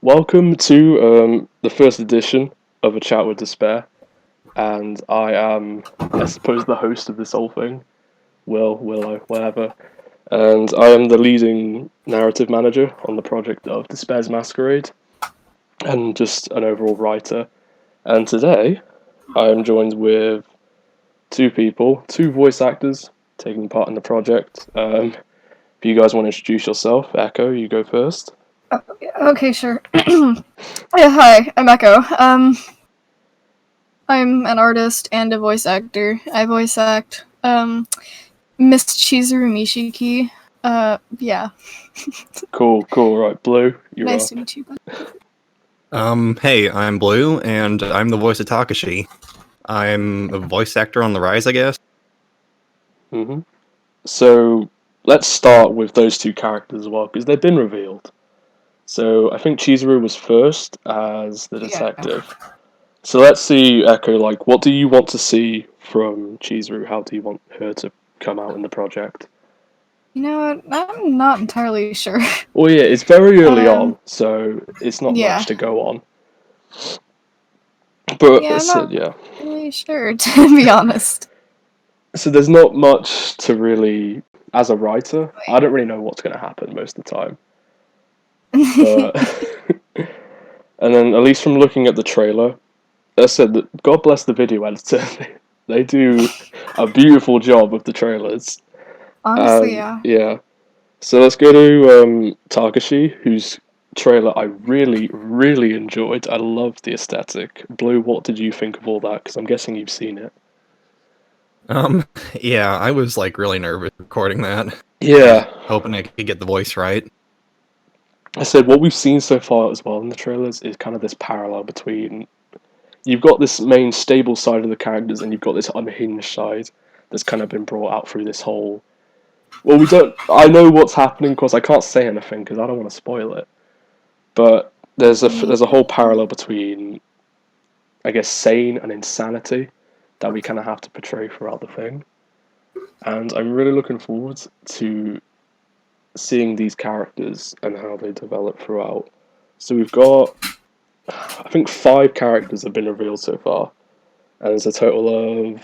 Welcome to the first edition of A Chat with Despair, and I am, I suppose, the host of this whole thing, Willo, whatever, and I am the leading narrative manager on the project of Despair's Masquerade, and just an overall writer. And today, I am joined with two people, two voice actors taking part in the project. If you guys want to introduce yourself, Echo, you go first. Okay, sure. Yeah, hi, I'm Echo. I'm an artist and a voice actor. I voice act Miss Chizuru Mishiki. Yeah. Cool, right, Blue, you're Nice up. to meet you. Hey, I'm Blue, and I'm the voice of Takashi. I'm a voice actor on the rise, I guess. So let's start with those two characters as well, because they've been revealed. So I think Chizuru was first as the detective. So let's see, Echo, like, what do you want to see from Chizuru? How do you want her to come out in the project? You know what? I'm not entirely sure. Well, yeah, it's very early on, so it's not yeah. much to go on. But Yeah, I'm so, not yeah, really sure, to be honest. so there's not much to really, as a writer, I don't really know what's going to happen most of the time. But and then at least from looking at the trailer, I said that God bless the video editor. They do a beautiful job of the trailers. Honestly, yeah. Yeah. So let's go to Takashi, whose trailer I really enjoyed. I loved the aesthetic. Blue, what did you think of all that? Because I'm guessing you've seen it. Yeah, I was like really nervous recording that. Yeah. Hoping I could get the voice right. I said what we've seen so far as well in the trailers is kind of this parallel between you've got this main stable side of the characters and you've got this unhinged side that's kind of been brought out through this whole. Well, we don't. I know what's happening because I can't say anything because I don't want to spoil it. But there's a whole parallel between, I guess, sane and insanity that we kind of have to portray throughout the thing. And I'm really looking forward to seeing these characters and how they develop throughout. So we've got, I think, 5 characters have been revealed so far, and there's a total of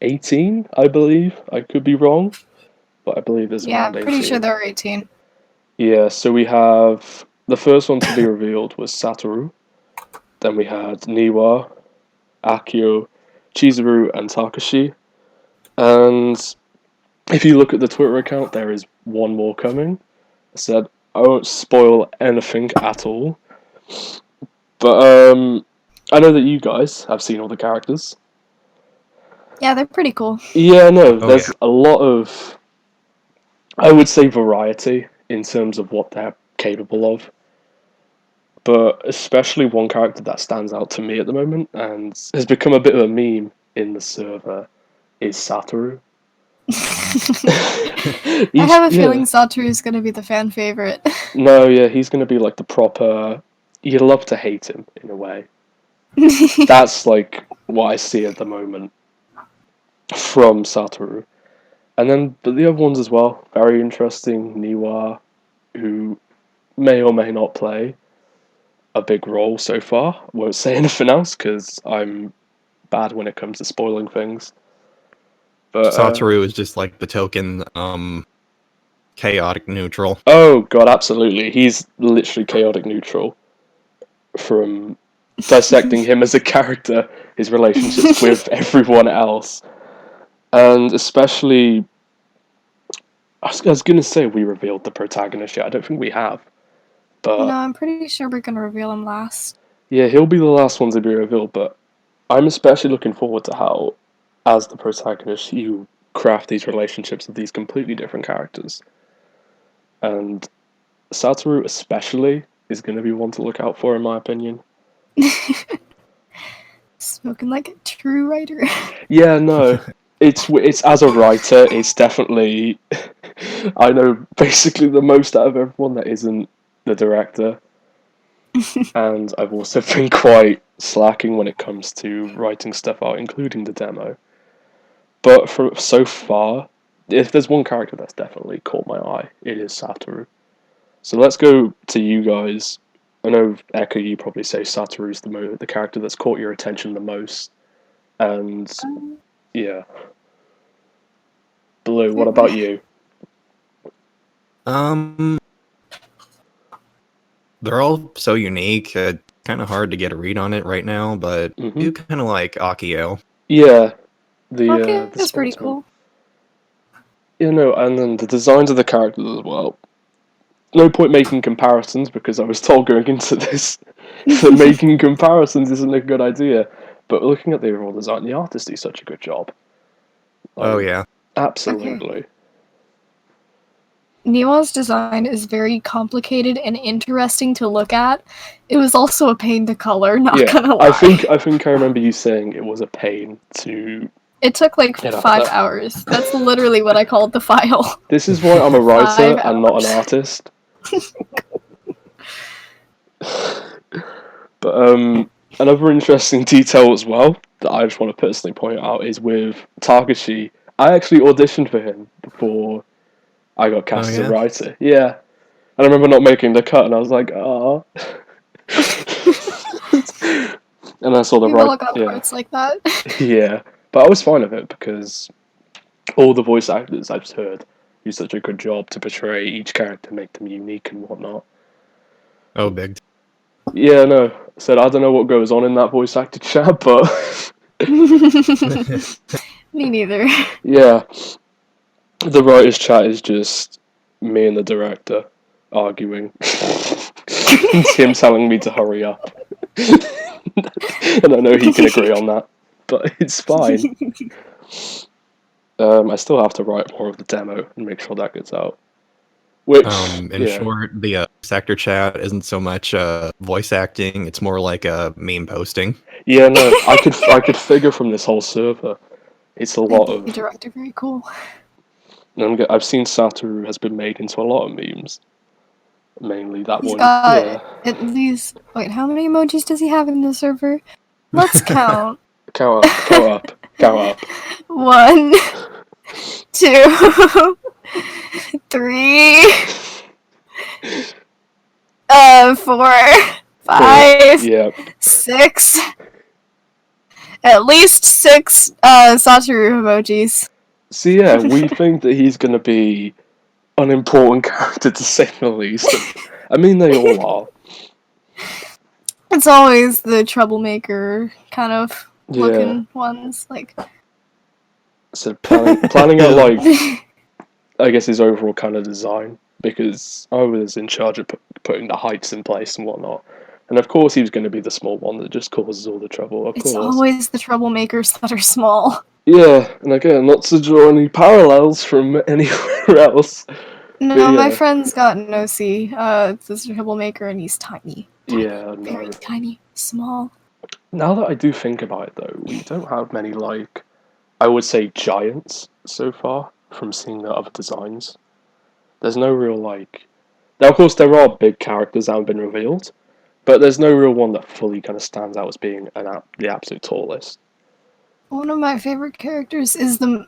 18, I believe. I could be wrong, but I believe there's Yeah, around I'm 18. pretty sure there are 18. Yeah, so we have the first one to be revealed was Satoru. Then we had Niwa, Akio, Chizuru, and Takashi. And if you look at the Twitter account, there is one more coming. I said I won't spoil anything at all, but I know that you guys have seen all the characters. Yeah, they're pretty cool. Yeah, no, Oh, there's a lot of, I would say, variety in terms of what they're capable of. But especially one character that stands out to me at the moment and has become a bit of a meme in the server is Satoru. I have a feeling Satoru is going to be the fan favorite. No, yeah, he's going to be like the proper. You love to hate him in a way. That's like what I see at the moment from Satoru. And then but the other ones as well, very interesting. Niwa, who may or may not play a big role so far. Won't say anything else because I'm bad when it comes to spoiling things. But Satoru is just like the token, chaotic neutral. oh god, absolutely, he's literally chaotic neutral. From dissecting him as a character, his relationships with everyone else, and especially, I was gonna say we revealed the protagonist yet. I don't think we have, but No, I'm pretty sure we're going to reveal him last. yeah, he'll be the last one to be revealed. But I'm especially looking forward to how, as the protagonist, you craft these relationships with these completely different characters, and Satoru especially is going to be one to look out for, in my opinion. Spoken like a true writer. Yeah, no, it's as a writer, it's definitely. I know basically the most out of everyone that isn't the director, and I've also been quite slacking when it comes to writing stuff out, including the demo. But for so far, if there's one character that's definitely caught my eye, it is Satoru. So let's go to you guys. I know, Eka, you probably say Satoru's the character that's caught your attention the most. And, yeah. Blue, what about you? They're all so unique. Kind of hard to get a read on it right now, but I do kind of like Akio. Yeah, Okay, the that's pretty sportsman. cool. Yeah, no, and then the designs of the characters as well. No point making comparisons, because I was told going into this that making comparisons isn't a good idea. But looking at the overall design, the artists do such a good job. Oh yeah, Absolutely. Niwa's design is very complicated and interesting to look at. It was also a pain to color, not gonna lie. I think I remember you saying it was a pain to. It took like Get out 5 there. hours. That's literally what I called the file. This is why I'm a writer 5 and not an hours. artist. But another interesting detail as well that I just want to personally point out is with Takashi. I actually auditioned for him before I got cast as a writer. Yeah. And I remember not making the cut, and I was like, ah. And I saw the We've all got parts like that. Yeah. But I was fine with it, because all the voice actors I've heard do such a good job to portray each character, make them unique and whatnot. Oh, big. Yeah, no. I said, I don't know what goes on in that voice actor chat, but... Me neither. Yeah. The writer's chat is just me and the director arguing. It's him telling me to hurry up. And I know he can agree on that, but it's fine. I still have to write more of the demo and make sure that gets out. Which, in short, the sector chat isn't so much voice acting; it's more like meme posting. Yeah, no, I could figure from this whole server, it's a lot of. The director, very cool. I've seen Satoru has been made into a lot of memes. Mainly that He's one. got at least. Wait, how many emojis does he have in the server? Let's count. Count up. 1, 2, 3, 4, 5, Yeah. 6. At least 6 Satoru emojis. So yeah, we think that he's gonna be an important character, to say the least. I mean, they all are. It's always the troublemaker kind of looking ones, like. So planning out, like, I guess his overall kind of design, because I was in charge of putting the heights in place and whatnot. And of course he was going to be the small one that just causes all the trouble, It's always the troublemakers that are small. Yeah, and again, not to draw any parallels from anywhere else. No, my friend's got an OC. It's a troublemaker and he's tiny. Yeah, Very tiny. Small. Now that I do think about it, though, we don't have many, like, I would say giants so far from seeing the other designs. There's no real, like... Now, of course, there are big characters that have been revealed, but there's no real one that fully kind of stands out as being the absolute tallest. One of my favorite characters is the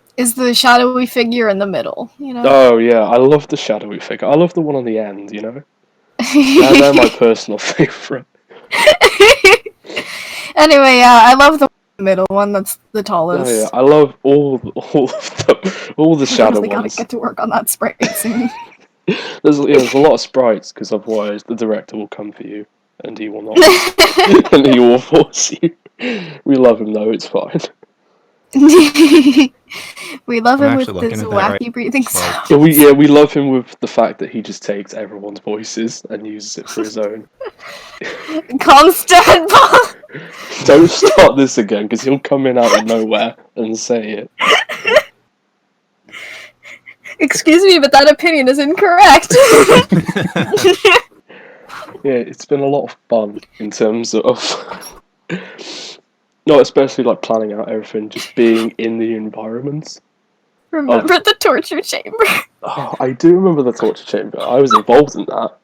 shadowy figure in the middle, you know? Oh, yeah, I love the shadowy figure. I love the one on the end, you know? They're my personal favourite. Anyway, yeah, I love the middle one that's the tallest. Oh, yeah, I love all the shadow I really ones. gotta get to work on that sprite soon. There's a lot of sprites, because otherwise the director will come for you, and he will not. And he will force you. We love him though, it's fine. We love him with his wacky breathing sounds. Yeah, we love him with the fact that he just takes everyone's voices and uses it for his own. Constant. Don't start this again, because he'll come in out of nowhere and say it. Excuse me, but that opinion is incorrect. Yeah, it's been a lot of fun in terms of... No, especially like planning out everything, just being in the environments. Remember the torture chamber? Oh, I do remember the torture chamber. I was involved in that.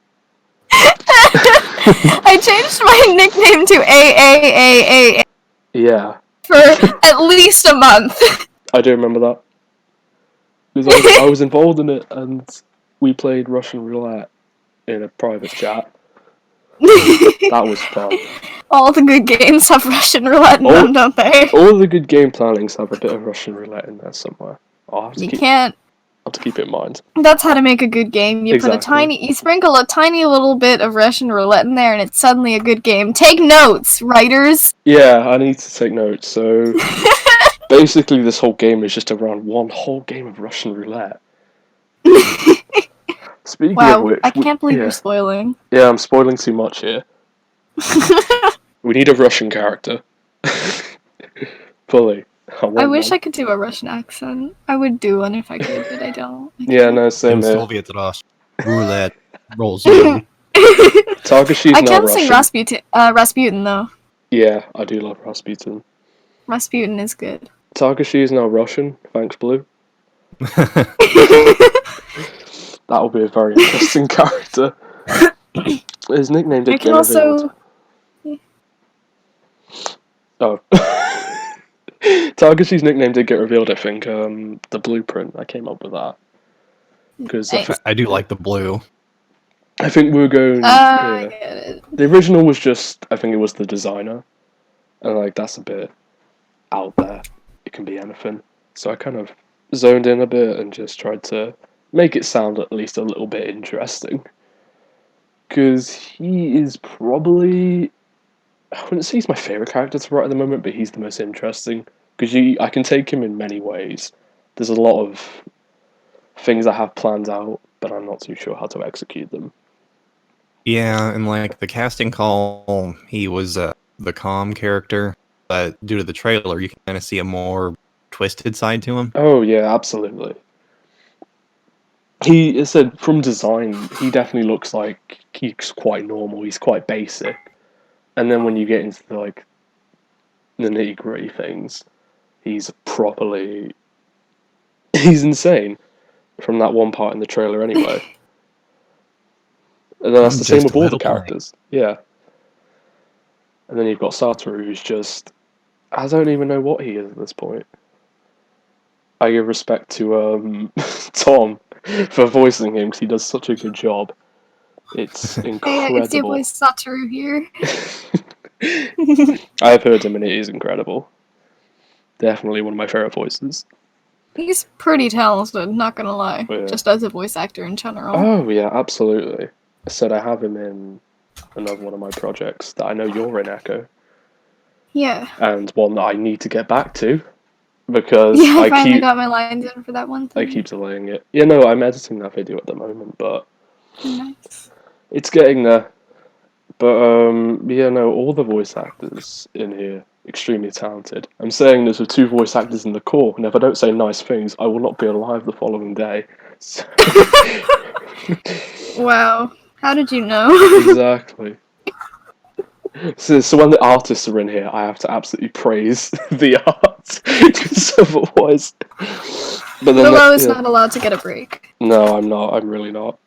I changed my nickname to AAAA. Yeah. For at least a month. I do remember that. Because I was involved in it, and we played Russian roulette in a private chat. That was fun. All the good games have Russian roulette in them, don't they? All the good game plannings have a bit of Russian roulette in there somewhere. I'll have to keep it in mind. That's how to make a good game. You sprinkle a tiny little bit of Russian roulette in there, and it's suddenly a good game. Take notes, writers. Yeah, I need to take notes. So basically, this whole game is just around one whole game of Russian roulette. Speaking of which, I can't believe you're spoiling. Yeah, I'm spoiling too much here. We need a Russian character. Fully. I wish I could do a Russian accent. I would do one if I could, but I don't. Yeah, no, same here. Soviet roulette rolls in. Takashi's I now can sing Rasputin though. Yeah, I do love Rasputin. Rasputin is good. Takashi is now Russian. Thanks, Blue. That will be a very interesting character. His nickname did get revealed. Oh. Takashi's nickname did get revealed, I think. The blueprint, I came up with that. Because I do like the blue. I think we were going... I get it. The original was just, I think it was the designer. And like, that's a bit out there. It can be anything. So I kind of zoned in a bit and just tried to make it sound at least a little bit interesting. Because he is probably... I wouldn't say he's my favourite character to write at the moment, but he's the most interesting. Because I can take him in many ways. There's a lot of things I have planned out, but I'm not too sure how to execute them. Yeah, and like the casting call, he was the calm character, but due to the trailer, you can kind of see a more twisted side to him. Oh yeah, absolutely. He said from design, he definitely looks like he's quite normal. He's quite basic, and then when you get into the nitty-gritty things, he's insane. From that one part in the trailer, anyway. And then that's the same with all the characters. Yeah. And then you've got Satoru, who's just... I don't even know what he is at this point. I give respect to Tom for voicing him, because he does such a good job. It's incredible. Hey, it's your voice Satoru here. I have heard him, and it is incredible. Definitely one of my favourite voices. He's pretty talented, not gonna lie. Yeah. Just as a voice actor in general. Oh, yeah, absolutely. I said I have him in another one of my projects that I know you're in, Echo. Yeah. And one that I need to get back to, because I finally got my lines in for that one thing. I keep delaying it. Yeah, no, I'm editing that video at the moment, but... Nice. It's getting there. But, yeah, no, all the voice actors in here, extremely talented. I'm saying this with 2 voice actors in the core, and if I don't say nice things, I will not be alive the following day. So... Wow. How did you know? Exactly. So when the artists are in here, I have to absolutely praise the art, because otherwise... But then Willo is not allowed to get a break. No, I'm not. I'm really not.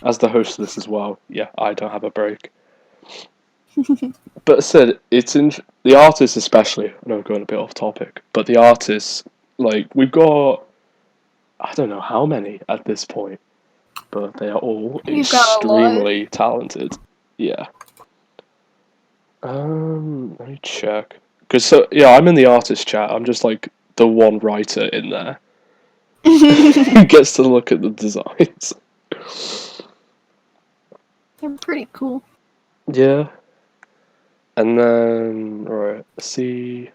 As the host of this as well, yeah, I don't have a break. But I said, it's in the artists especially, I know I'm going a bit off topic, but the artists, like, we've got, I don't know how many at this point, but they are all extremely talented. Yeah. Let me check. Because, I'm in the artist chat, I'm just like the one writer in there who gets to look at the designs. They're pretty cool. Yeah. And then, right, see,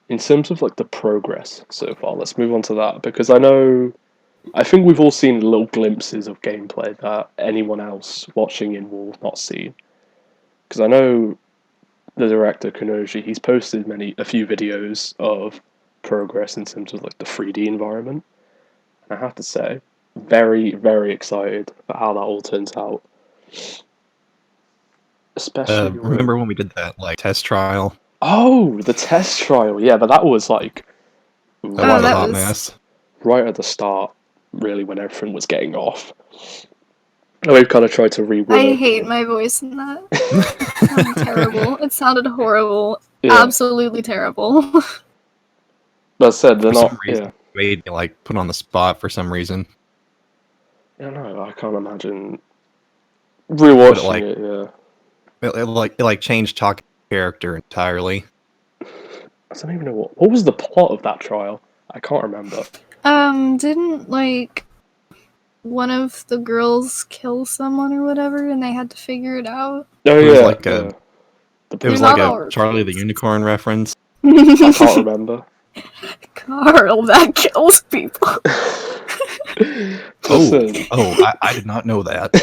in terms of like the progress so far, let's move on to that, because I think we've all seen little glimpses of gameplay that anyone else watching in will not see. Because I know the director, Kunoji, he's posted a few videos of progress in terms of like the 3D environment. And I have to say, very, very excited about how that all turns out. Especially remember when we did that like test trial? Oh, the test trial, yeah, but that was like That was a hot mess. Right at the start, really, when everything was getting off. And we've kind of tried to rework. I hate my voice in that. It sounded terrible. It sounded horrible. Yeah. Absolutely terrible. But I said they're not. Made me like put on the spot for some reason. Yeah, no, I can't imagine Rewatching it, yeah. It changed Taka's character entirely. I don't even know what was the plot of that trial. I can't remember. Didn't one of the girls kill someone or whatever, and they had to figure it out? Oh It was yeah, like yeah. It was like a Charlie the Unicorn reference. I can't remember. Carl, that kills people. Listen. I did not know that.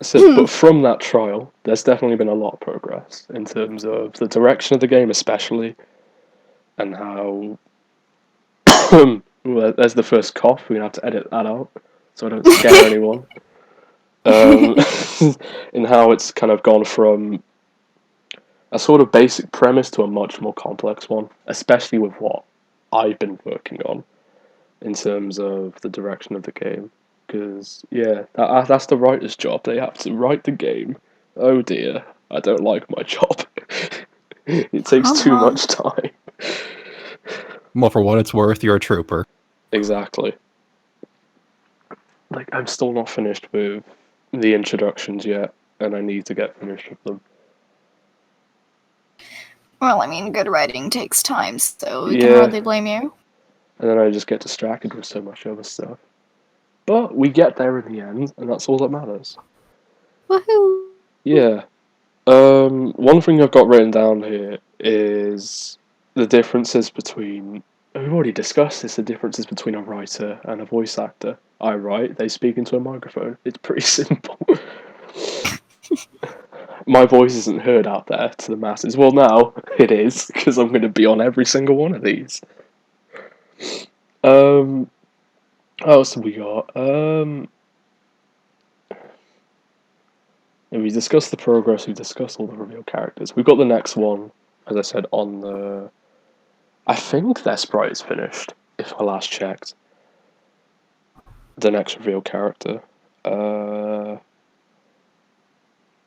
So, but from that trial, there's definitely been a lot of progress in terms of the direction of the game, especially, and how. Well, there's the first cough. We're gonna have to edit that out so I don't scare anyone. In how it's kind of gone from a sort of basic premise to a much more complex one, especially with what I've been working on in terms of the direction of the game. Because, yeah, that's the writer's job. They have to write the game. Oh dear, I don't like my job. It takes too much time. Well, for what it's worth, you're a trooper. Exactly. Like, I'm still not finished with the introductions yet, and I need to get finished with them. Well, I mean, good writing takes time, so we Yeah. can hardly blame you. And then I just get distracted with so much other stuff. But we get there in the end, and that's all that matters. Woohoo! Yeah. One thing I've got written down here is the differences between. We've already discussed this. The differences between a writer and a voice actor. I write, they speak into a microphone. It's pretty simple. My voice isn't heard out there to the masses. Well, now it is because I'm going to be on every single one of these. What else have we got? We discussed the progress, we discussed all the reveal characters. We've got the next one, as I said, on the... I think their sprite is finished, if I last checked. The next reveal character.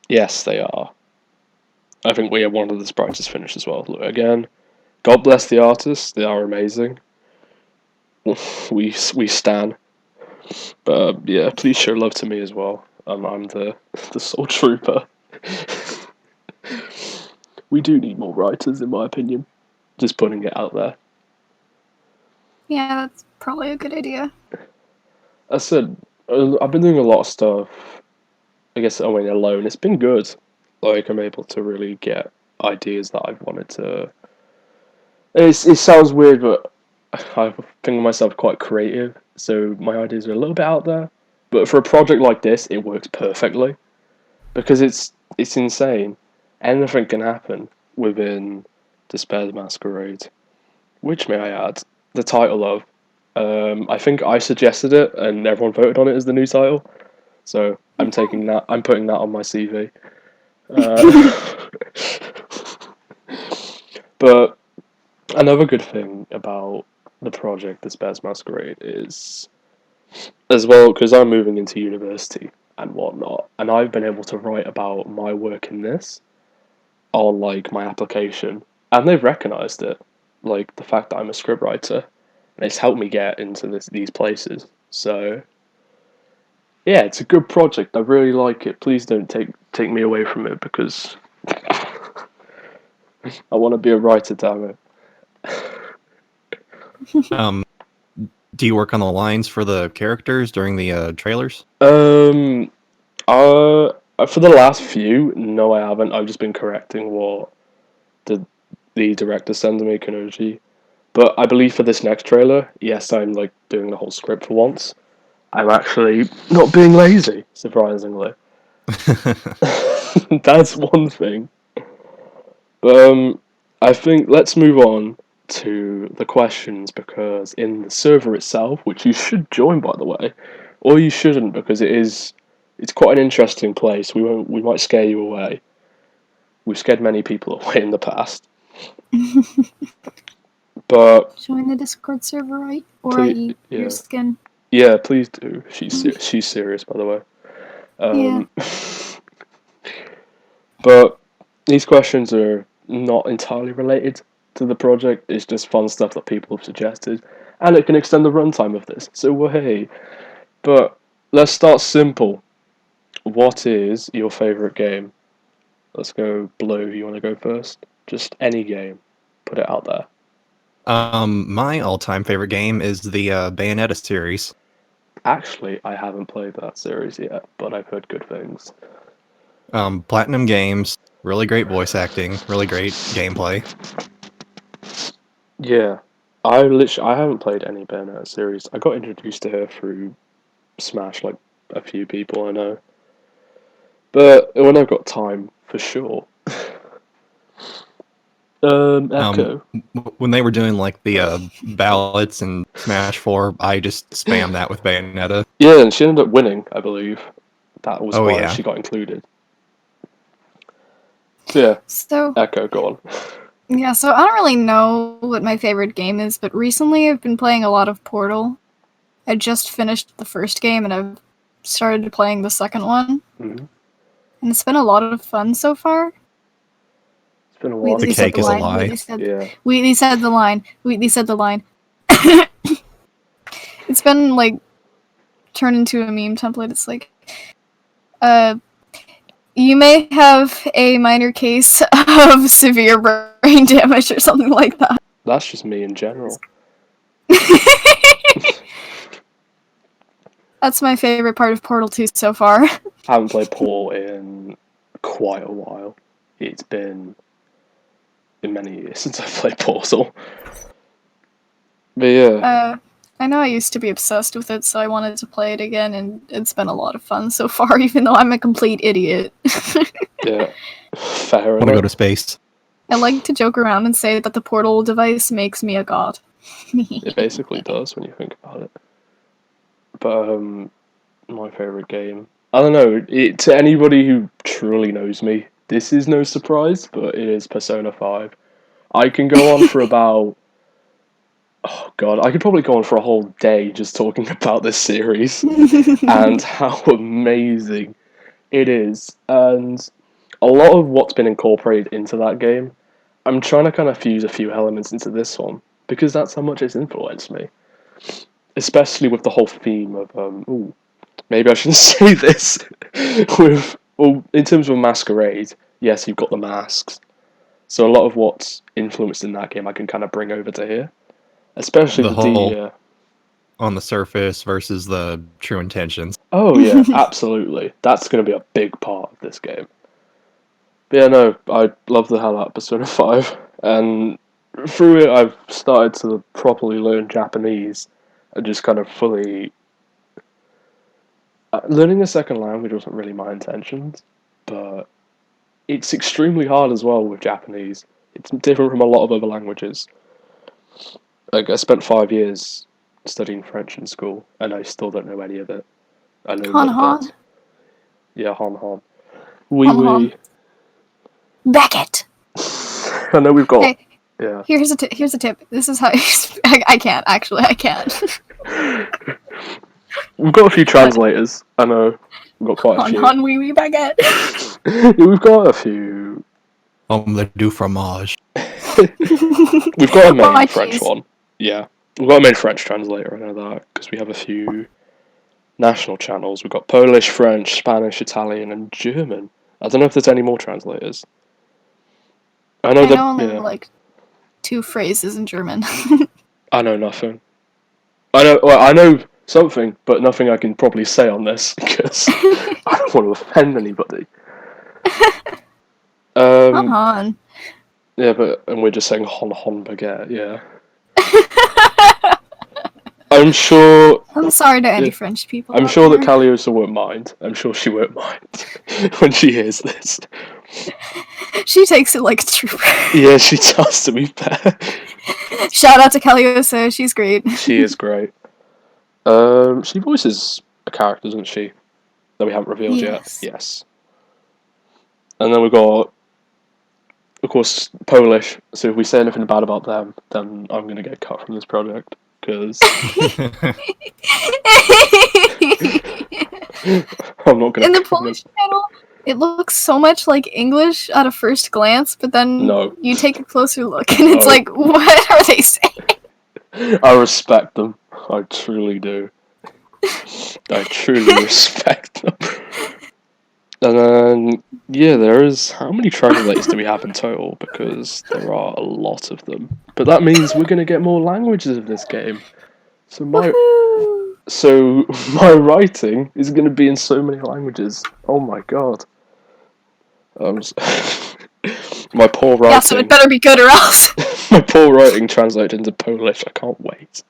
Yes, they are. I think we have one of the sprites is finished as well. Look, again, God bless the artists, they are amazing. We stan. But yeah, please show love to me as well. I'm the soul trooper. We do need more writers, in my opinion. Just putting it out there. Yeah, that's probably a good idea. I said, I've been doing a lot of stuff. I guess I mean alone. It's been good. Like I'm able to really get ideas that I've wanted to. It sounds weird, but I think of myself quite creative, so my ideas are a little bit out there. But for a project like this, it works perfectly because it's insane. Anything can happen within Despair's Masquerade, which may I add, the title of. I think I suggested it, and everyone voted on it as the new title. So I'm taking that. I'm putting that on my CV. But another good thing about the project, Despair's Masquerade, is as well because I'm moving into university and whatnot, and I've been able to write about my work in this on like my application, and they've recognised it, like the fact that I'm a scriptwriter, and it's helped me get into these places. So yeah, it's a good project. I really like it. Please don't take me away from it because I want to be a writer. Damn it. Do you work on the lines for the characters during the trailers? For the last few, no, I haven't. I've just been correcting what the director sent to me, Kunoji. But I believe for this next trailer, yes, I'm like doing the whole script for once. I'm actually not being lazy, surprisingly. That's one thing. But I think let's move on to the questions because in the server itself, which you should join by the way, or you shouldn't because it's quite an interesting place. We might scare you away. We've scared many people away in the past. But Join the Discord server, right? Or please, I eat your skin. Yeah, please do. She's serious, by the way. Yeah. But these questions are not entirely related to the project. It's just fun stuff that people have suggested. and it can extend the runtime of this. So hey, but let's start simple. What is your favourite game? Let's go Blue. You want to go first? Just any game. Put it out there. My all-time favorite game is the Bayonetta series. Actually, I haven't played that series yet, but I've heard good things. Platinum Games, really great voice acting, really great gameplay. Yeah, I haven't played any Bayonetta series. I got introduced to her through Smash, like a few people I know. But when I've got time, for sure. Echo. When they were doing like the ballots and Smash 4, I just spammed that with Bayonetta. Yeah, and she ended up winning, I believe. That was why yeah. she got included. So yeah, So Echo, go on. yeah, so I don't really know what my favorite game is, but recently I've been playing a lot of Portal. I just finished the first game and I've started playing the second one. Mm-hmm. And it's been a lot of fun so far. It's been a while. The cake is a lie. Yeah. We said the line. We said the line. It's been like turned into a meme template. It's like, you may have a minor case of severe brain damage or something like that. That's just me in general. That's my favorite part of Portal 2 so far. I haven't played Portal in quite a while. It's been many years since I've played Portal. But yeah. I know I used to be obsessed with it, so I wanted to play it again, and it's been a lot of fun so far, even though I'm a complete idiot. Yeah. Fair I want to enough. go to space. I like to joke around and say that the Portal device makes me a god. It basically does when you think about it. But my favourite game. I don't know, to anybody who truly knows me, this is no surprise, but it is Persona 5. I can go on for about... Oh god, I could probably go on for a whole day just talking about this series and how amazing it is. And a lot of what's been incorporated into that game, I'm trying to kind of fuse a few elements into this one, because that's how much it's influenced me. Especially with the whole theme of, maybe I shouldn't say this, in terms of Masquerade, yes, you've got the masks. So a lot of what's influenced in that game I can kind of bring over to here. Especially The whole on the surface versus the true intentions. Oh yeah, absolutely. That's going to be a big part of this game. But yeah, no, I love the hell out of Persona 5, and through it I've started to properly learn Japanese, and just kind of fully... learning a second language wasn't really my intentions, but it's extremely hard as well with Japanese. It's different from a lot of other languages. Like, I spent 5 years studying French in school, and I still don't know any of it. I know Han little Han. bits. Yeah, Han Han. Oui, Han oui. Han. Beckett! I know we've got... Hey, yeah. here's a tip. This is how you I can't, actually, I can't. We've got a few translators. I know. We've got quite a Han few. Han, oui, oui, baguette. Yeah, we've got a few. Le du fromage. We've got a main My French cheese. one. Yeah. We've got a main French translator, I know that, because we have a few national channels. We've got Polish, French, Spanish, Italian, and German. I don't know if there's any more translators. I know I that... know only, yeah. like, 2 phrases in German. I know nothing. I know something, but nothing I can probably say on this, because I don't want to offend anybody. Han Han. Yeah, and we're just saying hon hon baguette, yeah. I'm sure... I'm sorry to any French people. I'm out sure that there. Calliosa won't mind. I'm sure she won't mind when she hears this. She takes it like a trooper. Yeah, she does, to be fair. Shout out to Calliosa, she's great. She is great. She voices a character, doesn't she? That we haven't revealed Yes. yet. Yes. And then we've got, of course, Polish. So if we say anything bad about them, then I'm going to get cut from this project. Because I'm not going to... In the Polish channel, it looks so much like English at a first glance, but then No. you take a closer look and it's No. like, what are they saying? I respect them. I truly do. I truly respect them. And then, yeah, there is... How many translators do we have in total? Because there are a lot of them. But that means we're going to get more languages of this game. So Woohoo! my writing is going to be in so many languages. Oh my god. My poor writing... Yeah, so it better be good or else. My poor writing translated into Polish. I can't wait.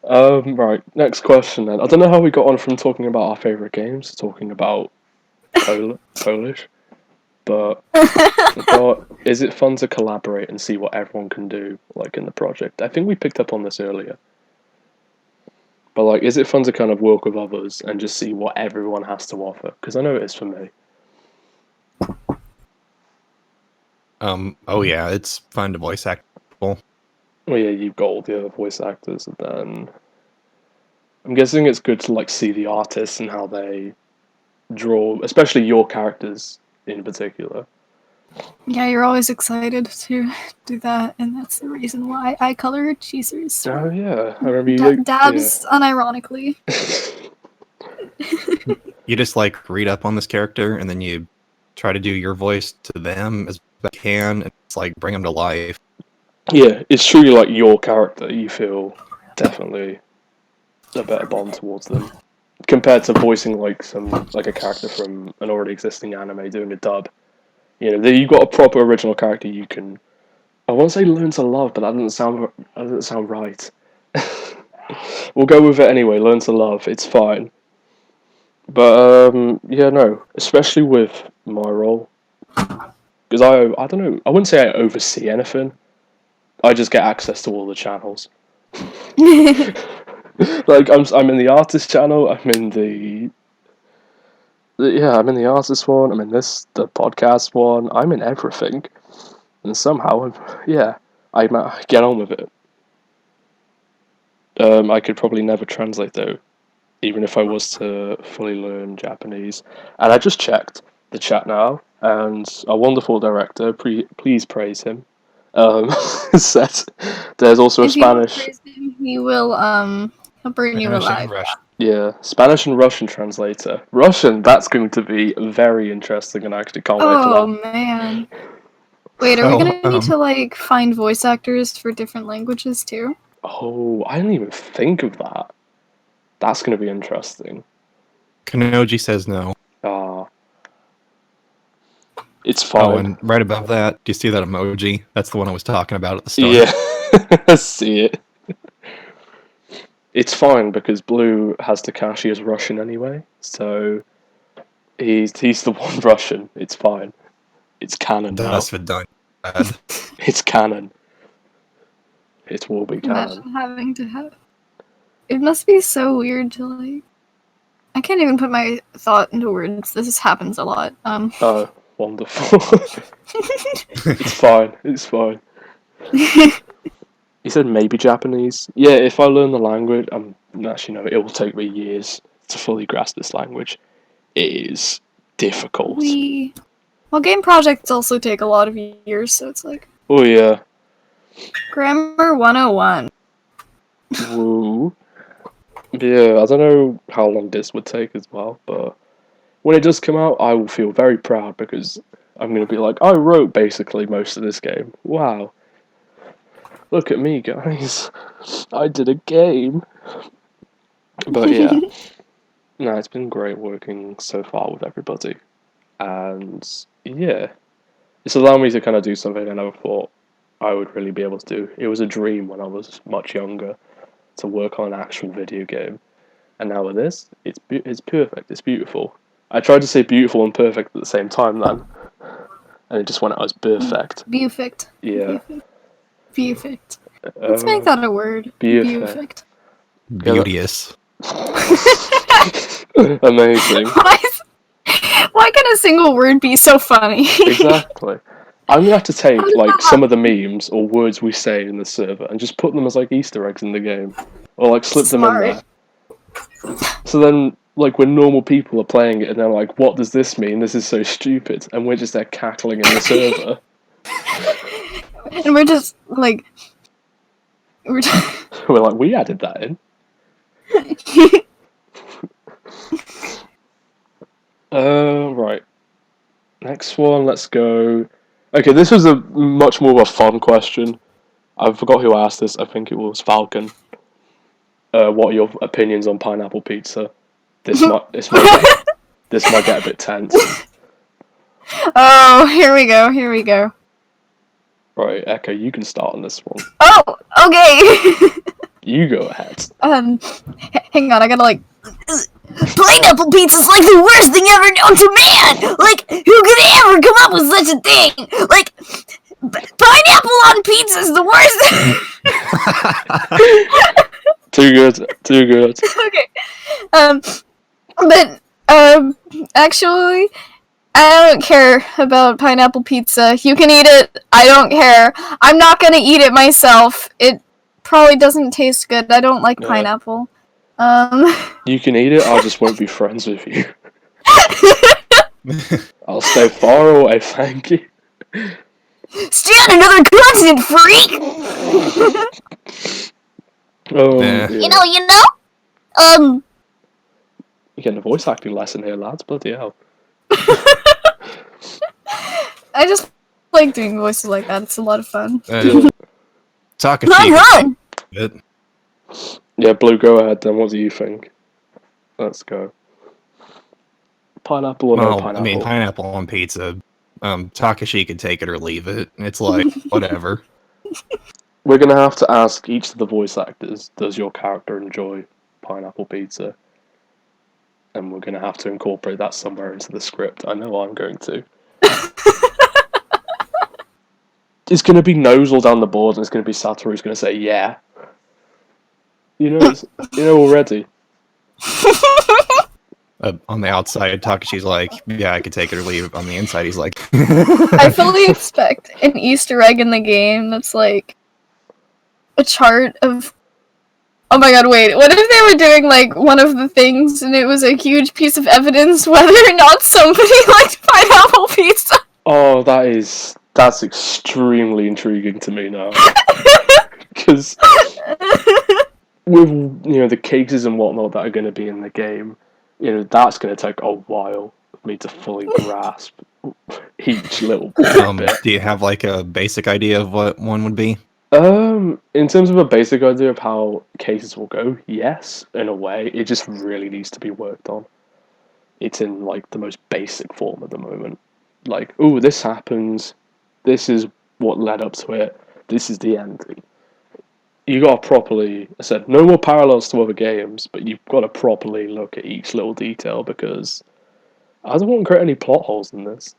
Right, next question then. I don't know how we got on from talking about our favourite games to talking about Polish, but I thought, is it fun to collaborate and see what everyone can do, like, in the project? I think we picked up on this earlier. But, like, is it fun to kind of work with others and just see what everyone has to offer? Because I know it is for me. Oh yeah, it's fun to voice act people. Well, yeah, you've got all the other voice actors, and then... I'm guessing it's good to, like, see the artists and how they draw, especially your characters in particular. Yeah, you're always excited to do that, and that's the reason why I color Chizuru's. Oh, yeah. I remember you... Dabs unironically. You just, like, read up on this character, and then you try to do your voice to them as best you can, and it's like, bring them to life. Yeah, it's truly, like, your character. You feel definitely a better bond towards them. Compared to voicing, like, a character from an already existing anime doing a dub. You know, you've got a proper original character you can... I won't say learn to love, but that doesn't sound right. We'll go with it anyway, learn to love, it's fine. But, yeah, no, especially with my role. Because I don't know, I wouldn't say I oversee anything. I just get access to all the channels. Like, I'm in the artist channel, I'm in I'm in the artist one, I'm in the podcast one, I'm in everything. And somehow, I get on with it. I could probably never translate, though, even if I was to fully learn Japanese. And I just checked the chat now, and our wonderful director, please praise him, said there's also a Spanish... If you praise him, he will, he'll burn you alive. Yeah, Spanish and Russian translator. Russian, that's going to be very interesting, and I actually can't wait for that. Oh, man. Wait, are we gonna need to, like, find voice actors for different languages, too? Oh, I didn't even think of that. That's going to be interesting. Kunoji says no. It's fine. Oh, and right above that, do you see that emoji? That's the one I was talking about at the start. Yeah, I see it. It's fine, because Blue has Takashi as Russian anyway, so he's the one Russian. It's fine. It's canon now. That's done. It's canon. It will be canon. Imagine having to have... It must be so weird to, like... I can't even put my thought into words. This happens a lot. Oh, wonderful. It's fine. It's fine. He said maybe Japanese. Yeah, if I learn the language, actually no, it will take me years to fully grasp this language. It is difficult. Well, game projects also take a lot of years, so it's like... Oh yeah. Grammar 101. Woo. Yeah, I don't know how long this would take as well, but when it does come out, I will feel very proud, because I'm going to be like, I wrote basically most of this game. Wow. Look at me, guys. I did a game. But yeah. No, it's been great working so far with everybody. And yeah, it's allowed me to kind of do something I never thought I would really be able to do. It was a dream when I was much younger, to work on an actual video game. And now with this, it's perfect, it's beautiful. I tried to say beautiful and perfect at the same time then, and it just went out as perfect. Beaufect. Yeah. Beaufect. Let's make that a word. Beaufect. Beauteous. Amazing. Why can a single word be so funny? Exactly. I'm going to have to take, like, some of the memes or words we say in the server and just put them as, like, Easter eggs in the game. Or, like, slip them in there. So then, like, when normal people are playing it and they're like, what does this mean? This is so stupid. And we're just there cackling in the server. And we're just like, we're We're like, we added that in. Right. Next one, let's go. Okay, this was a much more of a fun question. I forgot who asked this. I think it was Falcon. What are your opinions on pineapple pizza? This might get a bit tense. Oh, here we go. Right, Echo, you can start on this one. Oh, okay. You go ahead. Hang on, I gotta like. Pineapple pizza's like the worst thing ever known to man! Like, who could ever come up with such a thing? Like, pineapple on pizza is the worst. Too good. Okay. But, actually, I don't care about pineapple pizza. You can eat it. I don't care. I'm not gonna eat it myself. It probably doesn't taste good. I don't like pineapple. You can eat it, I just won't be friends with you. I'll stay far away, thank you. Stay on another continent, freak! Yeah. You know, You're getting a voice acting lesson here, lads, bloody hell. I just like doing voices like that, it's a lot of fun. Takashi. Yeah, Blue, go ahead then, what do you think? Let's go. Pineapple or no pineapple? I mean, pineapple on pizza. Takashi could take it or leave it. It's like, whatever. We're going to have to ask each of the voice actors, does your character enjoy pineapple pizza? And we're going to have to incorporate that somewhere into the script. I know I'm going to. It's going to be no's all down the board, and it's going to be Satoru's going to say, yeah. You know already. On the outside, Takashi's like, yeah, I could take it or leave it. On the inside, he's like... I fully expect an Easter egg in the game that's like a chart of... Oh my god, wait, what if they were doing like one of the things and it was a huge piece of evidence whether or not somebody liked pineapple pizza? Oh, that's extremely intriguing to me now. Because with the cases and whatnot that are going to be in the game, that's going to take a while for me to fully grasp each little bit. Do you have like a basic idea of what one would be? In terms of a basic idea of how cases will go, yes, in a way. It just really needs to be worked on. It's in like the most basic form at the moment. Like, oh, this happens. This is what led up to it. This is the ending. You got to properly, I said, no more parallels to other games, but you've got to properly look at each little detail because I don't want to create any plot holes in this.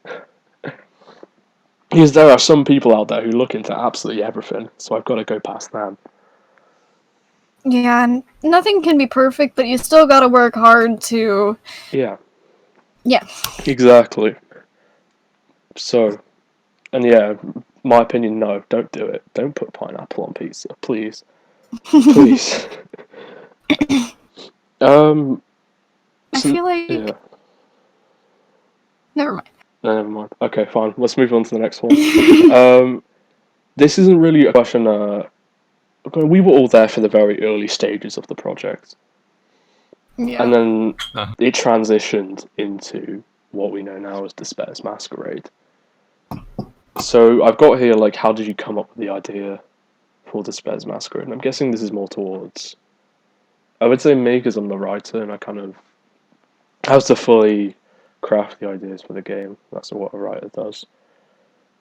Because there are some people out there who look into absolutely everything, so I've got to go past them. Yeah, nothing can be perfect, but you still gotta work hard to... Yeah. Yeah. Exactly. So, and yeah, my opinion, no, don't do it. Don't put pineapple on pizza, please. Please. I feel like... Yeah. Never mind. No, never mind. Okay, fine. Let's move on to the next one. This isn't really a question. We were all there for the very early stages of the project. Yeah. And then it transitioned into what we know now as Despairs Masquerade. So I've got here, like, how did you come up with the idea for Despairs Masquerade? And I'm guessing this is more towards... I would say me, because I'm the writer, and I kind of have to fully craft the ideas for the game. That's what a writer does.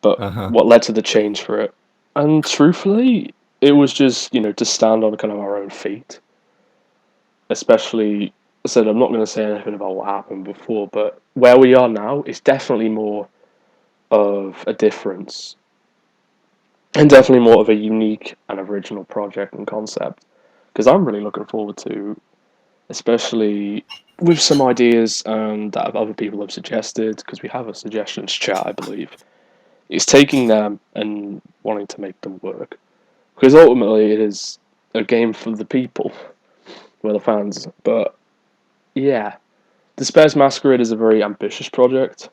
But what led to the change for it? And truthfully, it was just, to stand on kind of our own feet. Especially, I said, I'm not going to say anything about what happened before, but where we are now is definitely more of a difference. And definitely more of a unique and original project and concept. Because I'm really looking forward to, especially with some ideas that other people have suggested, because we have a suggestions chat, I believe. It's taking them and wanting to make them work. Because ultimately it is a game for the people. Well, the fans. But, yeah. Despairs Masquerade is a very ambitious project.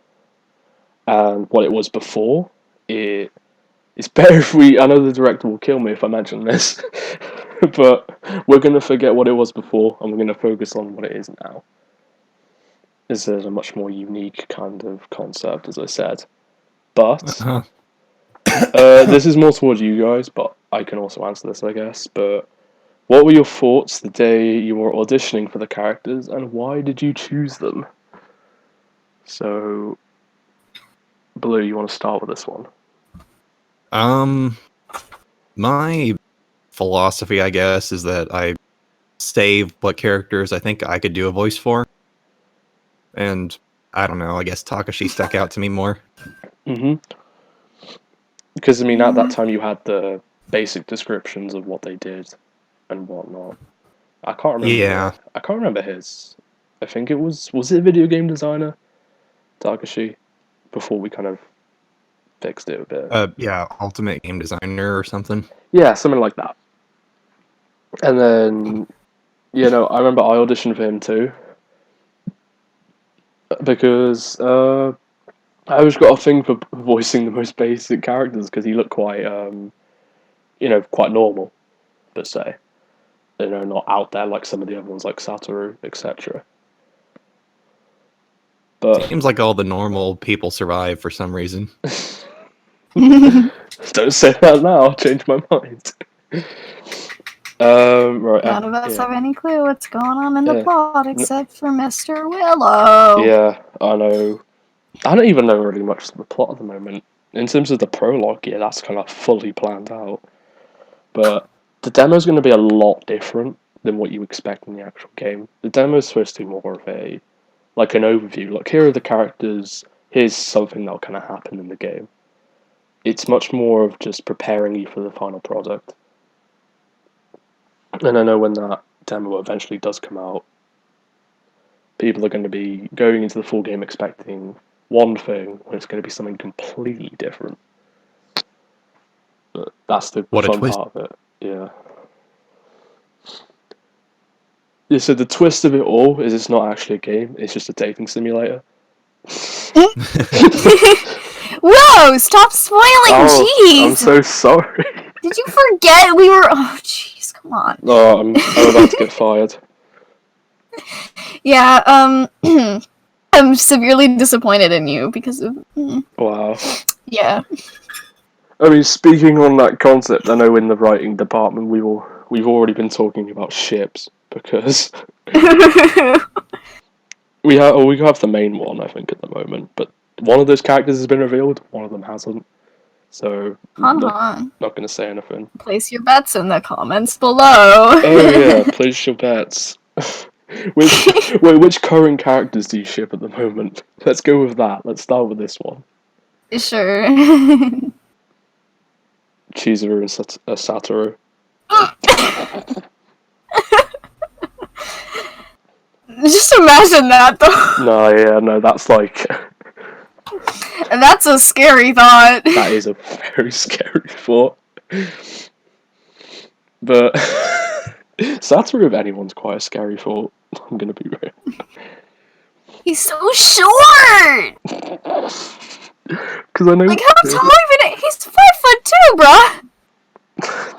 And what it was before, it It's better if I know the director will kill me if I mention this, but we're going to forget what it was before, and we're going to focus on what it is now. This is a much more unique kind of concept, as I said. But this is more towards you guys, but I can also answer this, I guess. But what were your thoughts the day you were auditioning for the characters, and why did you choose them? So, Blue, you want to start with this one? My philosophy, I guess, is that I save what characters I think I could do a voice for. And I don't know, I guess Takashi stuck out to me more. Mm-hmm. Because, I mean, at that time you had the basic descriptions of what they did and whatnot. I can't remember. Yeah. I can't remember his. I think it was it video game designer? Takashi? Before we kind of fixed it a bit. Yeah, Ultimate Game Designer or something. Yeah, something like that. And then, I remember I auditioned for him too. Because I always got a thing for voicing the most basic characters because he looked quite, quite normal, per se. Not out there like some of the other ones like Satoru, etc. But Seems like all the normal people survive for some reason. don't say that now, I'll change my mind. Right. None of us have any clue what's going on in the Yeah. plot except for Mr. Willow. Yeah, I know. I don't even know really much of the plot at the moment. In terms of the prologue, yeah, that's kind of fully planned out. But the demo's going to be a lot different than what you expect in the actual game. The demo's supposed to be more of an overview. Like, here are the characters, here's something that'll kind of happen in the game. It's much more of just preparing you for the final product. And I know when that demo eventually does come out, people are going to be going into the full game expecting one thing when it's going to be something completely different. But that's the What a fun twist. part of it. Yeah. Yeah, so the twist of it all is it's not actually a game, it's just a dating simulator. Whoa! Stop spoiling! Jeez! I'm so sorry. Did you forget we were? Oh, jeez! Come on. Oh, I'm about to get fired. Yeah. I'm severely disappointed in you because of. Wow. Yeah. I mean, speaking on that concept, I know in the writing department we've already been talking about ships because we have the main one, I think, at the moment, but one of those characters has been revealed, one of them hasn't. So not going to say anything. Place your bets in the comments below. Oh yeah, place your bets. Which current characters do you ship at the moment? Let's go with that. Let's start with this one. Sure. Chizuru and Satoru. Just imagine that, though. No, that's like... That's a scary thought. That is a very scary thought. But Satoru, if anyone's quite a scary thought, I'm gonna be real. He's so short! Because I know... Like, how tall even... He's 5'2", bruh!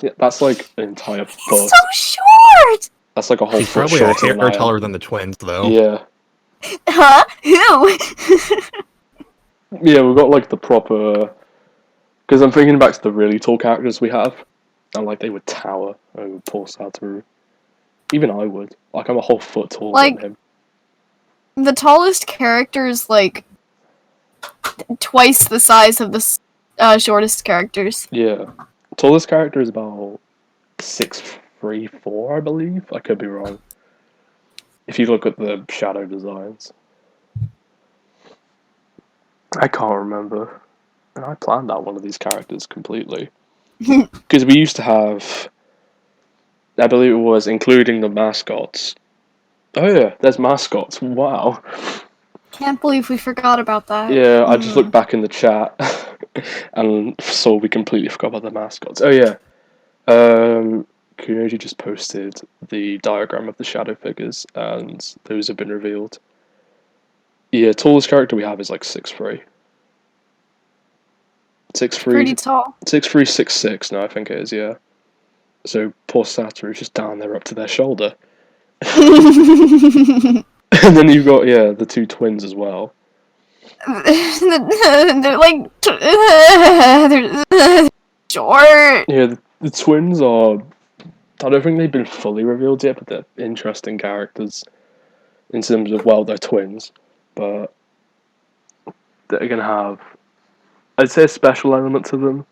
Yeah, that's like an entire foot. He's so short! That's like a whole He's foot probably a shorter hair taller than the twins, though. Yeah. Huh? Who? Yeah, we've got like the proper... Because I'm thinking back to the really tall characters we have, and like they would tower over poor Satoru. Even I would. Like, I'm a whole foot taller than him. The tallest character is like twice the size of the shortest characters. Yeah. Tallest character is about 6'3", 4", I believe. I could be wrong. If you look at the shadow designs. I can't remember. And I planned out one of these characters completely. Because we used to have, I believe it was, including the mascots. Oh yeah, there's mascots. Wow. Can't believe we forgot about that. Yeah, I just looked back in the chat and saw we completely forgot about the mascots. Oh yeah. Kunoji just posted the diagram of the shadow figures, and those have been revealed. Yeah, tallest character we have is like 6'3". Pretty tall. 6'3", 6'6", no, I think it is, yeah. So poor Satoru's just down there up to their shoulder. And then you've got, the two twins as well. They're like they're short. Yeah, the twins are... I don't think they've been fully revealed yet, but they're interesting characters in terms of, well, they're twins. But they're going to have, I'd say, a special element to them.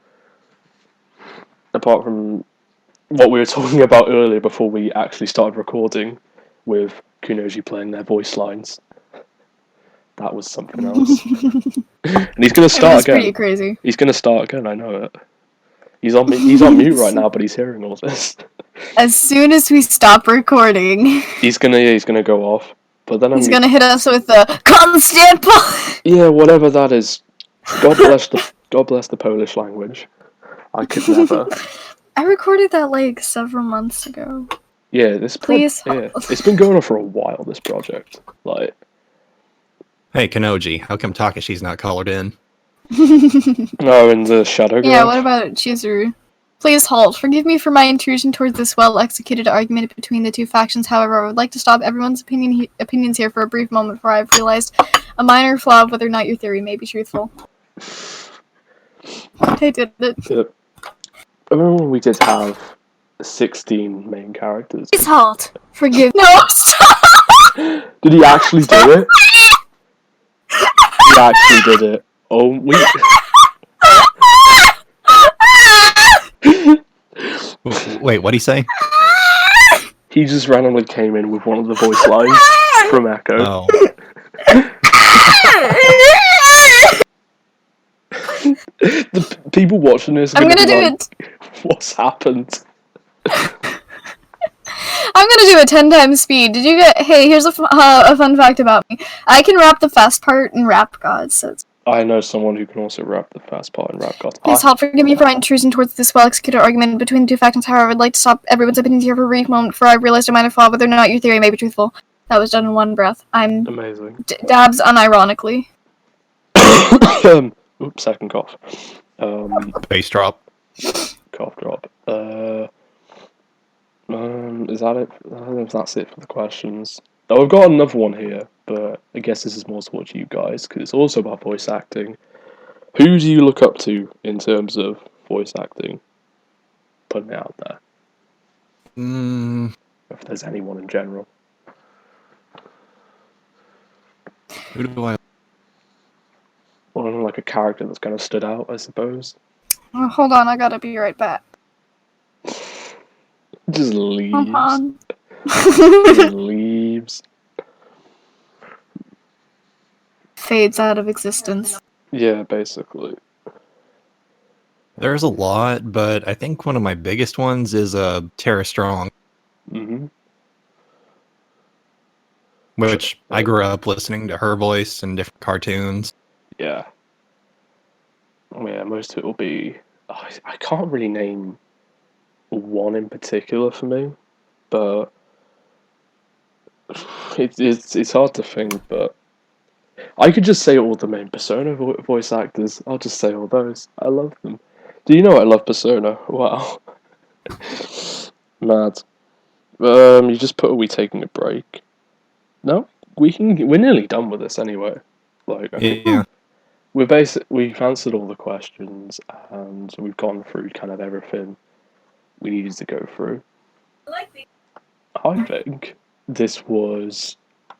Apart from what we were talking about earlier before we actually started recording with Kunoji playing their voice lines. That was something else. And he's going to start again. Pretty crazy. He's going to start again, I know it. He's on mute right now, but he's hearing all this. As soon as we stop recording, He's gonna go off. But then he's gonna hit us with the constant pause. Yeah, whatever that is. God bless the Polish language. I could never. I recorded that like several months ago. Yeah, Please. It's been going on for a while, this project. Like, Hey, Kunoji, how come Takashi's not colored in? no, in the shadow. Yeah, what about Chizuru? Please halt. Forgive me for my intrusion towards this well-executed argument between the two factions. However, I would like to stop everyone's opinions here for a brief moment, for I have realized a minor flaw of whether or not your theory may be truthful. I did it. Yep. I remember when we did have 16 main characters. Please halt. Forgive. No, stop. Did he actually do it? He actually did it. Oh, we... Wait, what'd he say? He just randomly came in with one of the voice lines from Echo. Oh. The people watching this are I'm gonna gonna do be like, it. What's happened? I'm gonna do it 10 times speed. Did you get? Hey, here's a fun fact about me. I can rap the fast part in Rap God, so it's... I know someone who can also rap the fast part in Rap God. Please help. Forgive me for my intrusion towards this well-executed argument between the two factions. However, I would like to stop everyone's opinions here for a brief moment, for I realized a minor flaw whether or not your theory may be truthful. That was done in one breath. I'm amazing. Dabs unironically. Oops, second cough. Bass drop. Cough drop. Is that it? I don't know if that's it for the questions. Oh, I've got another one here, but I guess this is more towards you guys, because it's also about voice acting. Who do you look up to in terms of voice acting? Putting it out there. If there's anyone in general. Who do I... Or like a character that's kind of stood out, I suppose. Oh, hold on, I gotta be right back. Just leaves. Come on. Just leaves. Fades out of existence. Yeah, basically. There's a lot, but I think one of my biggest ones is Tara Strong. Mm-hmm. Which I grew up listening to her voice in different cartoons. Yeah. Yeah, most of it will be... Oh, I can't really name one in particular for me, but it's hard to think, but I could just say all the main Persona voice actors. I'll just say all those. I love them. Do you know I love Persona? Wow. Mad. You just put, are we taking a break? No? We're nearly done with this anyway. Like, Yeah. we've answered all the questions, and we've gone through kind of everything we needed to go through. I think this was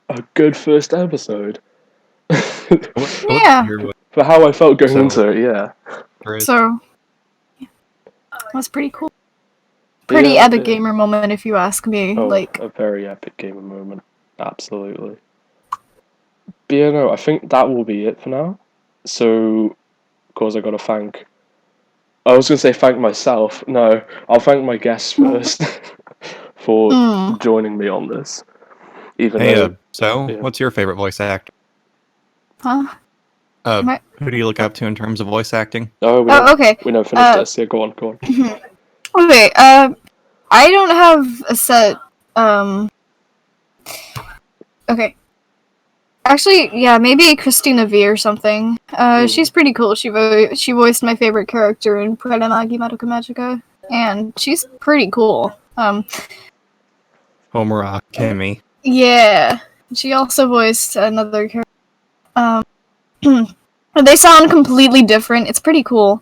a good first episode. Yeah. For how I felt going into it, yeah. So, that's pretty cool. Pretty epic gamer moment, if you ask me. Oh, like, a very epic gamer moment. Absolutely. But yeah, no, I think that will be it for now. So, of course, I got to thank... I was going to say thank myself. No, I'll thank my guests first for joining me on this. Even though, what's your favorite voice actor? huh? Who do you look up to in terms of voice acting? Okay. We know finish this. Yeah, go on. Okay, I don't have a set, okay. Actually, yeah, maybe Christina V or something. She's pretty cool. She voiced my favorite character in Puranagi Madoka Magica, and she's pretty cool. Homura Kemi. Yeah, she also voiced another character. They sound completely different. It's pretty cool.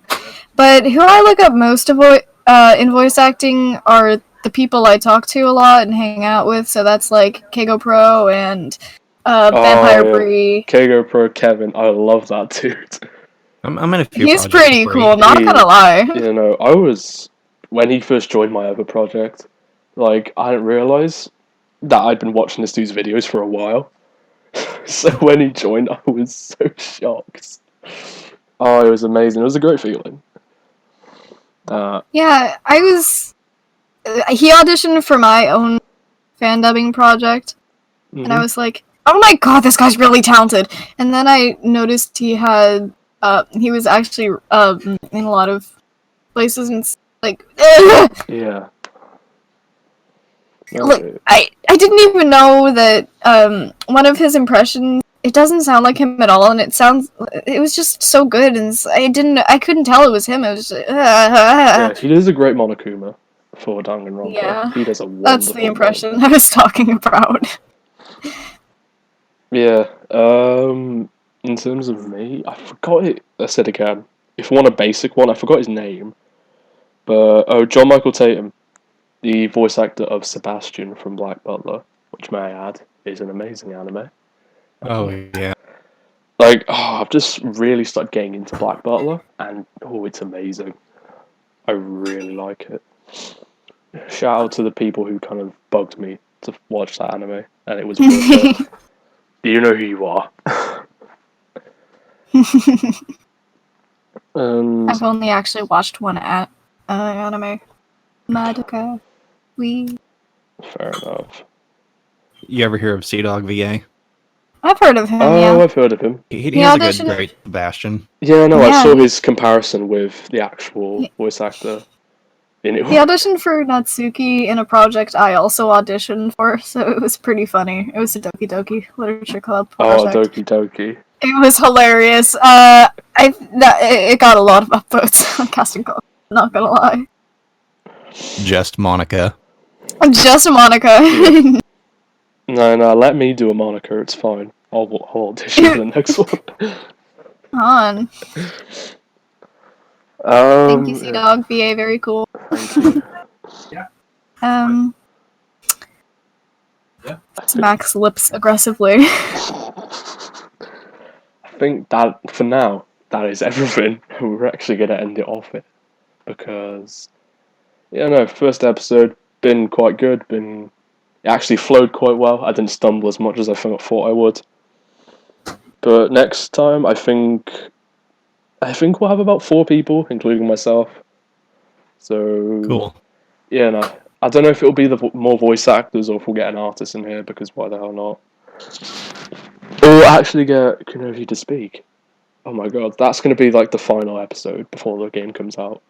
But who I look up most in voice acting are the people I talk to a lot and hang out with. So that's like Keigo Pro and Vampire Bree. Keigo Pro Kevin, I love that dude. I'm in a few. He's projects pretty where cool. Not gonna lie. You know, I was when he first joined my other project. Like, I didn't realize that I'd been watching this dude's videos for a while. So when he joined, I was so shocked. Oh, it was amazing. It was a great feeling. Yeah, I was. He auditioned for my own fan dubbing project, and I was like, "Oh my god, this guy's really talented!" And then I noticed he had, he was actually in a lot of places, and like, Yeah. look, I didn't even know that one of his impressions. It doesn't sound like him at all, and it was just so good, and I couldn't tell it was him. It was just, Yeah, he does a great Monokuma for Danganronpa. Yeah, he does a wonderful that's the impression I was talking about. Yeah, in terms of me, I forgot it. I said again, if you want a basic one, I forgot his name. But, John Michael Tatum, the voice actor of Sebastian from Black Butler, which may I add, is an amazing anime. Oh yeah. Like, I've just really started getting into Black Butler, and it's amazing. I really like it. Shout out to the people who kind of bugged me to watch that anime, and it was worth it. Do you know who you are? And I've only actually watched one anime. Madoka. fair enough. You ever hear of Sea Dog VA? I've heard of him, Oh, yeah. I've heard of him. He has a good, great Sebastian. Yeah, no, I Yeah, saw his comparison with the actual voice actor. In it. He auditioned for Natsuki in a project I also auditioned for, so it was pretty funny. It was a Doki Doki Literature Club project. Oh, Doki Doki. It was hilarious. It got a lot of upvotes on casting call. Not gonna lie. Just Monica. Just Monica. Yeah. No, let me do a Monica. It's fine. I'll audition for the next one. On. Thank you, Sea Dog VA. Very cool. Thank you. Smacks lips aggressively. I think that for now, that is everything. We're actually gonna end it off it because, first episode been quite good. It actually flowed quite well. I didn't stumble as much as I thought I would. But next time, I think we'll have about 4 people, including myself. So Cool. Yeah, no, I don't know if it'll be the more voice actors or if we'll get an artist in here, because why the hell not? Or actually get Kunoji to speak. Oh my god, that's going to be like the final episode before the game comes out.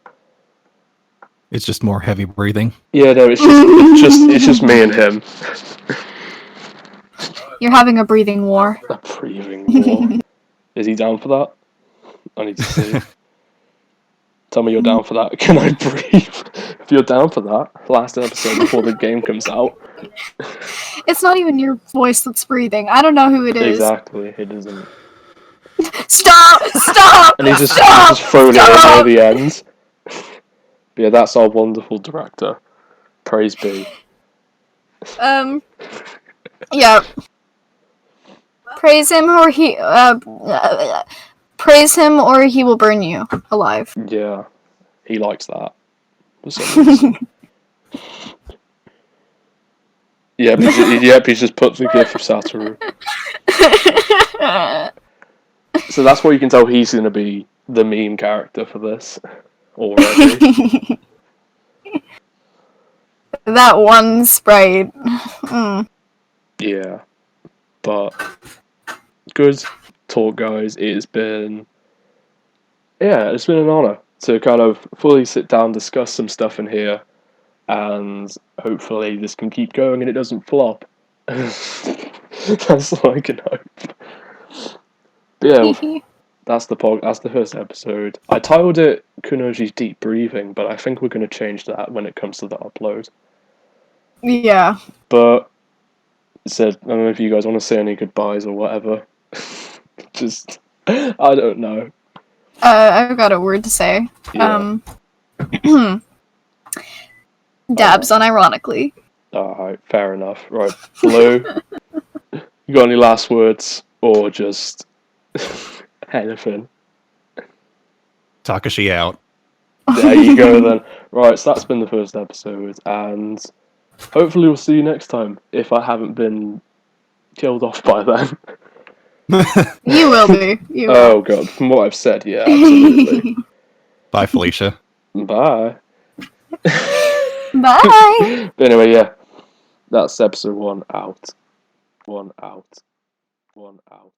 It's just more heavy breathing. Yeah, no, it's just me and him. You're having a breathing war. A breathing war. Is he down for that? I need to see. Tell me you're down for that. Can I breathe? If you're down for that, last episode before the game comes out. It's not even your voice that's breathing. I don't know who it is. Exactly, it isn't. Stop! And he's just thrown it in near the end. But yeah, that's our wonderful director. Praise be. Yeah. Praise him or he will burn you alive. Yeah, he likes that. For some reason. He's just put the gift of Satoru. So that's why you can tell he's going to be the meme character for this already. That one sprite. Mm. Yeah, but good talk, guys. It's been an honor to kind of fully sit down, discuss some stuff in here, and hopefully this can keep going and it doesn't flop. That's all I can hope. But yeah, that's the first episode. I titled it Kunoji's Deep Breathing, but I think we're going to change that when it comes to the upload. Yeah. But I don't know if you guys want to say any goodbyes or whatever. Just, I don't know. I've got a word to say. Yeah. Dabs unironically. Alright, fair enough. Right, Blue, you got any last words? Or just anything? Takashi out. There you go then. Right, so that's been the first episode, and hopefully we'll see you next time, if I haven't been killed off by then. You will be. You will. Oh god, from what I've said, yeah, absolutely. Bye, Felicia. Bye. Bye. But anyway, yeah, that's episode 1 out. 1 out. 1 out.